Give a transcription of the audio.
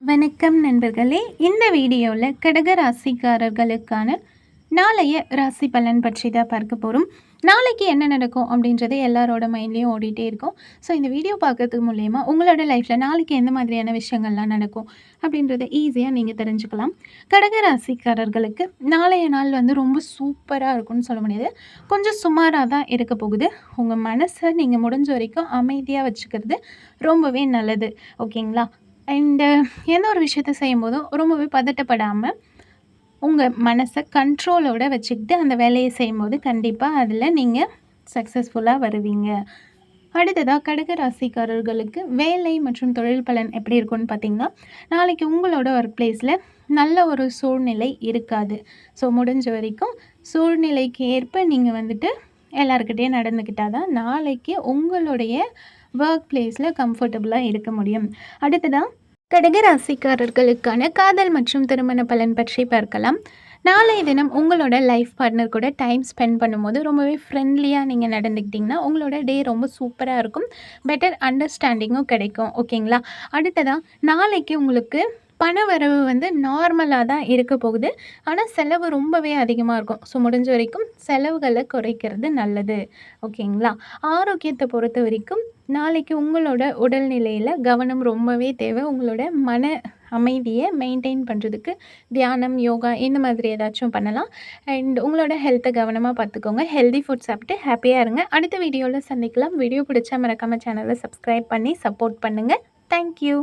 வணக்கம் நண்பர்களே. இந்த வீடியோவில் கடக ராசிக்காரர்களுக்கான நாளைய ராசி பலன் பற்றி தான் பார்க்க போகிறோம். நாளைக்கு என்ன நடக்கும் அப்படின்றது எல்லாரோட மைண்ட்லேயும் ஓடிட்டே இருக்கும். ஸோ இந்த வீடியோ பார்க்கறதுக்கு மூலயமா உங்களோட லைஃப்பில் நாளைக்கு எந்த மாதிரியான விஷயங்கள்லாம் நடக்கும் அப்படின்றத ஈஸியாக நீங்கள் தெரிஞ்சுக்கலாம். கடக ராசிக்காரர்களுக்கு நாளைய நாள் வந்து ரொம்ப சூப்பராக இருக்கும்னு சொல்ல முடியாது. கொஞ்சம் சுமாராக தான் இருக்க போகுது. உங்கள் மனசை நீங்கள் முடிஞ்ச வரைக்கும் அமைதியாக வச்சுக்கிறது ரொம்பவே நல்லது. ஓகேங்களா? அண்டு எந்த ஒரு விஷயத்த செய்யும்போதும் ரொம்பவே பதட்டப்படாமல் உங்கள் மனசை கண்ட்ரோலோடு வச்சுக்கிட்டு அந்த வேலையை செய்யும்போது கண்டிப்பாக அதில் நீங்கள் சக்ஸஸ்ஃபுல்லாக வருவீங்க. அடுத்ததாக கடக ராசிக்காரர்களுக்கு வேலை மற்றும் தொழில் பலன் எப்படி இருக்கும்னு பார்த்திங்கன்னா, நாளைக்கு உங்களோட ஒர்க் பிளேஸில் நல்ல ஒரு சூழ்நிலை இருக்காது. ஸோ முடிஞ்ச வரைக்கும் சூழ்நிலைக்கு ஏற்ப நீங்கள் வந்துட்டு எல்லாருக்கிட்டேயும் நடந்துக்கிட்டால் தான் நாளைக்கு உங்களுடைய ஒர்க் பிளேஸில் கம்ஃபர்டபுளாக இருக்க முடியும். அடுத்ததாக கடக ராசிக்காரர்களுக்கான காதல் மற்றும் திருமண பலன் பற்றி பார்க்கலாம். நாளைய தினம் உங்களோட லைஃப் பார்ட்னர் கூட டைம் ஸ்பெண்ட் பண்ணும்போது ரொம்பவே ஃப்ரெண்ட்லியாக நீங்கள் நடந்துக்கிட்டிங்கன்னா உங்களோட டே ரொம்ப சூப்பராக இருக்கும். பெட்டர் அண்டர்ஸ்டாண்டிங்கும் கிடைக்கும். ஓகேங்களா? அடுத்ததாக நாளைக்கு உங்களுக்கு பண வரவு வந்து நார்மலாக தான் இருக்க போகுது. ஆனால் செலவு ரொம்பவே அதிகமாக இருக்கும். ஸோ முடிஞ்ச வரைக்கும் செலவுகளை குறைக்கிறது நல்லது. ஓகேங்களா? ஆரோக்கியத்தை பொறுத்த வரைக்கும் நாளைக்கு உங்களோட உடல்நிலையில் கவனம் ரொம்பவே தேவை. உங்களோட மன அமைதியை மெயின்டைன் பண்ணுறதுக்கு தியானம், யோகா இந்த மாதிரி ஏதாச்சும் பண்ணலாம். அண்ட் உங்களோட ஹெல்த்தை கவனமாக பார்த்துக்கோங்க. ஹெல்தி ஃபுட் சாப்பிட்டு ஹாப்பியாக இருங்க. அடுத்த வீடியோவில் சந்திக்கலாம். வீடியோ பிடிச்சா மறக்காமல் சேனலை சப்ஸ்கிரைப் பண்ணி சப்போர்ட் பண்ணுங்கள். தேங்க்யூ.